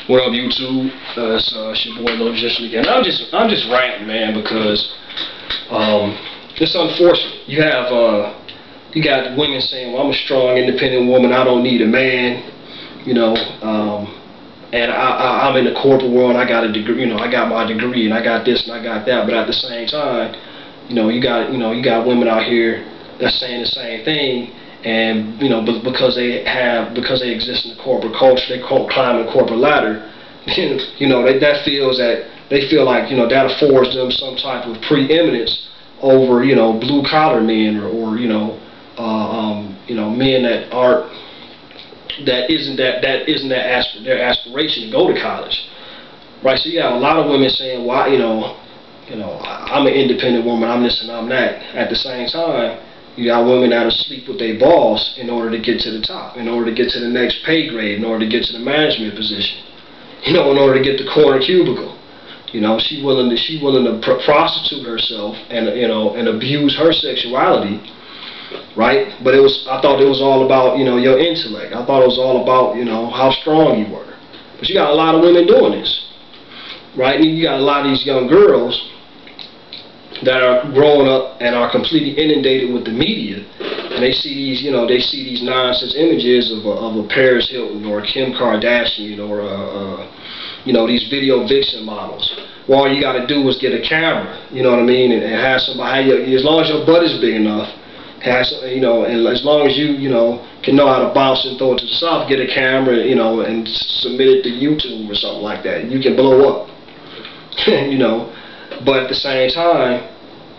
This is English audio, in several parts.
What up, YouTube? It's your boy Lil Magician again. I'm just ranting, man, because it's unfortunate. You got women saying, "Well, I'm a strong, independent woman. I don't need a man," and I'm in the corporate world. I got a degree, I got my degree, and I got this and I got that. But at the same time, you got women out here that's saying the same thing. And because they exist in the corporate culture, they climb the corporate ladder. They feel like that affords them some type of preeminence over blue collar men or men that isn't their aspiration to go to college, right? So you got a lot of women saying, "Why I'm an independent woman, I'm this and I'm that." At the same time, you got women that'll sleep with their boss in order to get to the top, in order to get to the next pay grade, in order to get to the management position, in order to get the corner cubicle. She's willing to prostitute herself and abuse her sexuality, right? But I thought it was all about your intellect. I thought it was all about how strong you were. But you got a lot of women doing this, right? And you got a lot of these young girls that are growing up and are completely inundated with the media, and they see these nonsense images of a Paris Hilton or a Kim Kardashian or these video vixen models. Well, all you got to do is get a camera, and have somebody. As long as your butt is big enough, and as long as you can know how to bounce and throw it to the side, get a camera, and submit it to YouTube or something like that. You can blow up, But at the same time,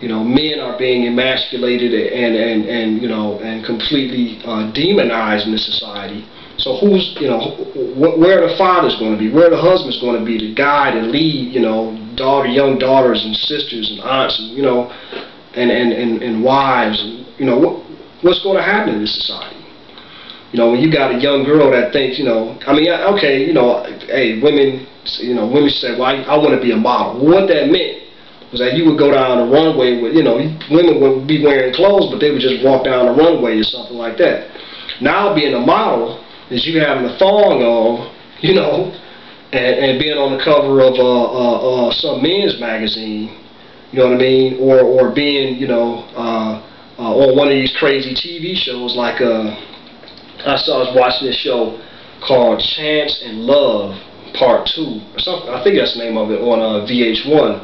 men are being emasculated and completely demonized in this society. So where are the fathers going to be? Where are the husbands going to be to guide and lead, young daughters and sisters and aunts and wives and what's going to happen in this society? When you got a young girl that thinks, hey, women say, well, I want to be a model. Well, what that meant was that you would go down the runway with, women would be wearing clothes, but they would just walk down the runway or something like that. Now being a model is you having a thong on, and being on the cover of some men's magazine, or being, on one of these crazy TV shows like I was watching this show called Chance and Love Part 2 or something. I think that's the name of it on VH1.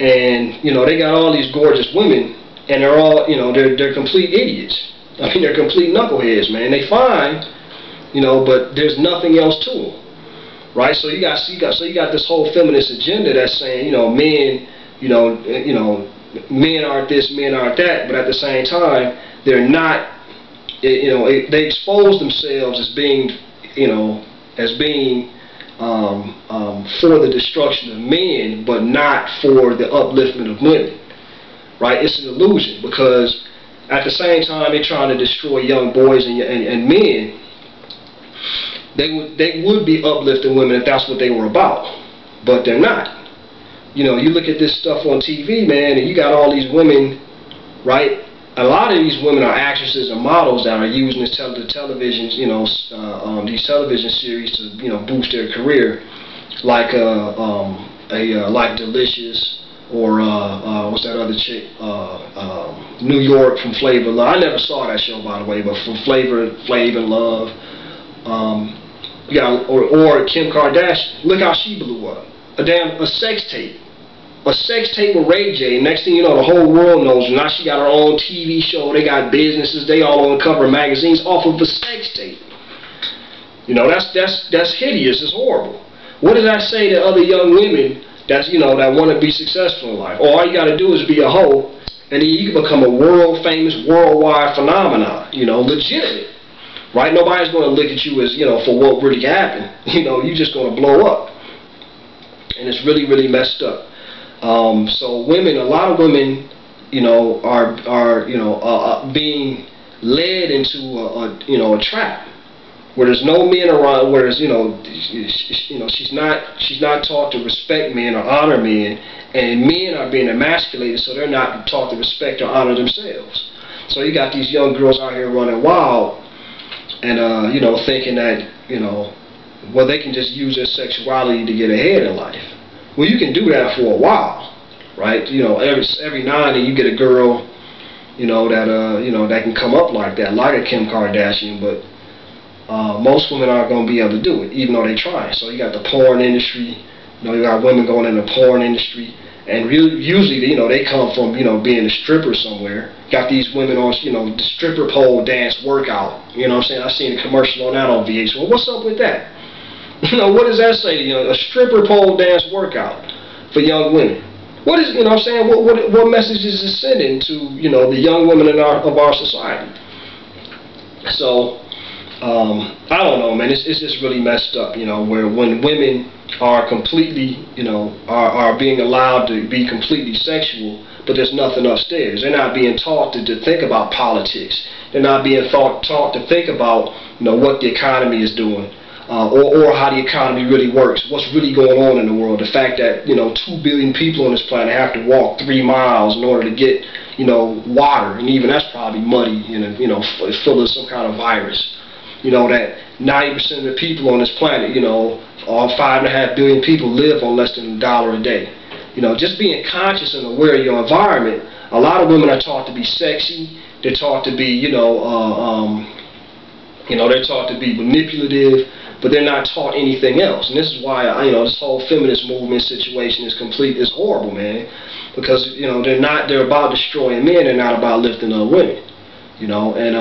And they got all these gorgeous women, and they're all they're complete idiots. They're complete knuckleheads, man. They fine, but there's nothing else to them, right? So you got this whole feminist agenda that's saying men men aren't this, men aren't that, but at the same time they're not. They expose themselves as being for the destruction of men, but not for the upliftment of women, right? It's an illusion, because at the same time they're trying to destroy young boys and men. They would be uplifting women if that's what they were about, but they're not. You look at this stuff on TV, man, and you got all these women, right? A lot of these women are actresses and models that are using this television, these television series to, boost their career, like like Delicious, or what's that other chick, New York from Flavor Love. I never saw that show, by the way, but from Flavor Love, or Kim Kardashian. Look how she blew up. A sex tape. A sex tape with Ray J, and next thing you know, the whole world knows. And now she got her own TV show. They got businesses. They all on the cover of magazines off of a sex tape. That's hideous. It's horrible. What does that say to other young women that want to be successful in life? All you got to do is be a hoe, and then you can become a world famous, worldwide phenomenon. Legitimate, right? Nobody's going to look at you as for what really happened. You're just going to blow up, and it's really, really messed up. So women, a lot of women, are being led into a trap where there's no men around, where there's she's not taught to respect men or honor men, and men are being emasculated, so they're not taught to respect or honor themselves. So you got these young girls out here running wild, and thinking that well, they can just use their sexuality to get ahead in life. Well, you can do that for a while, right? You know, every now and then you get a girl, you know, that can come up like that, like a Kim Kardashian, but most women aren't going to be able to do it, even though they try. So you got the porn industry, you know, you got women going in the porn industry, and usually, you know, they come from, you know, being a stripper somewhere. Got these women on, you know, the stripper pole dance workout. You know what I'm saying? I seen a commercial on that on VH. Well, what's up with that? You know, what does that say? You know, a stripper pole dance workout for young women. What is, you know what I'm saying? What message is it sending to, you know, the young women of our society? So, I don't know, man. It's just really messed up, you know, where when women are completely, you know, are being allowed to be completely sexual, but there's nothing upstairs. They're not being taught to think about politics. They're not being taught to think about, you know, what the economy is doing, or how the economy really works, what's really going on in the world. The fact that, you know, 2 billion people on this planet have to walk 3 miles in order to get, you know, water, and even that's probably muddy, you know, full of some kind of virus. You know, that 90% of the people on this planet, you know, all 5.5 billion people live on less than $1 a day. You know, just being conscious and aware of your environment. A lot of women are taught to be sexy. They're taught to be, you know, they're taught to be manipulative, but they're not taught anything else. And this is why, you know, this whole feminist movement situation is horrible, man. Because, you know, they're about destroying men. They're not about lifting up women. You know, and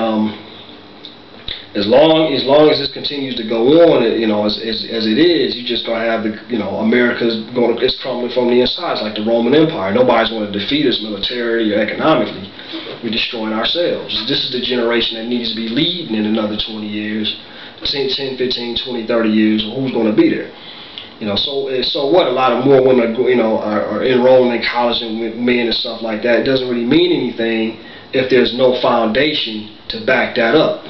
as long as this continues to go on, you know, as it is, you're just gonna have you know, it's crumbling from the inside. It's like the Roman Empire. Nobody's going to defeat us militarily or economically. We're destroying ourselves. This is the generation that needs to be leading in another 20 years, 10, 15, 20, 30 years. Who's going to be there? You know, so what? A lot of more women, you know, are enrolling in college and men and stuff like that. It doesn't really mean anything if there's no foundation to back that up.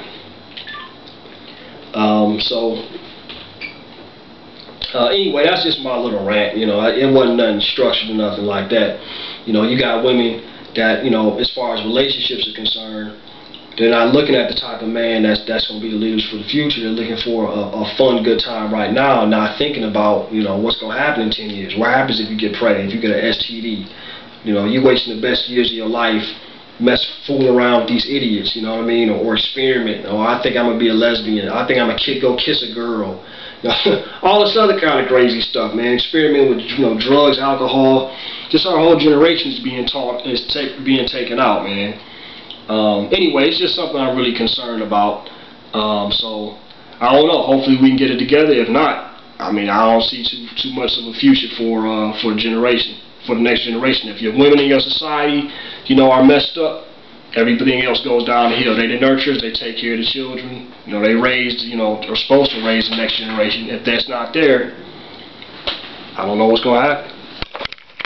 Anyway, that's just my little rant. You know, it wasn't nothing structured or nothing like that. You know, you got women that, you know, as far as relationships are concerned, they're not looking at the type of man that's going to be the leaders for the future. They're looking for a fun, good time right now, not thinking about, you know, what's going to happen in 10 years. What happens if you get pregnant, if you get an STD? You know, you're wasting the best years of your life fooling around with these idiots, you know what I mean, or experiment. Oh, I think I'm gonna be a lesbian. I think I'm gonna go kiss a girl. You know, all this other kind of crazy stuff, man. Experiment with, you know, drugs, alcohol. Just our whole generation is being being taken out, man. Anyway, it's just something I'm really concerned about. So I don't know. Hopefully we can get it together. If not, I mean, I don't see too much of a future for the generation. For the next generation. If your women in your society, you know, are messed up, everything else goes down the hill. They're the nurturers, they take care of the children, you know, they raised, you know, are supposed to raise the next generation. If that's not there, I don't know what's going to happen.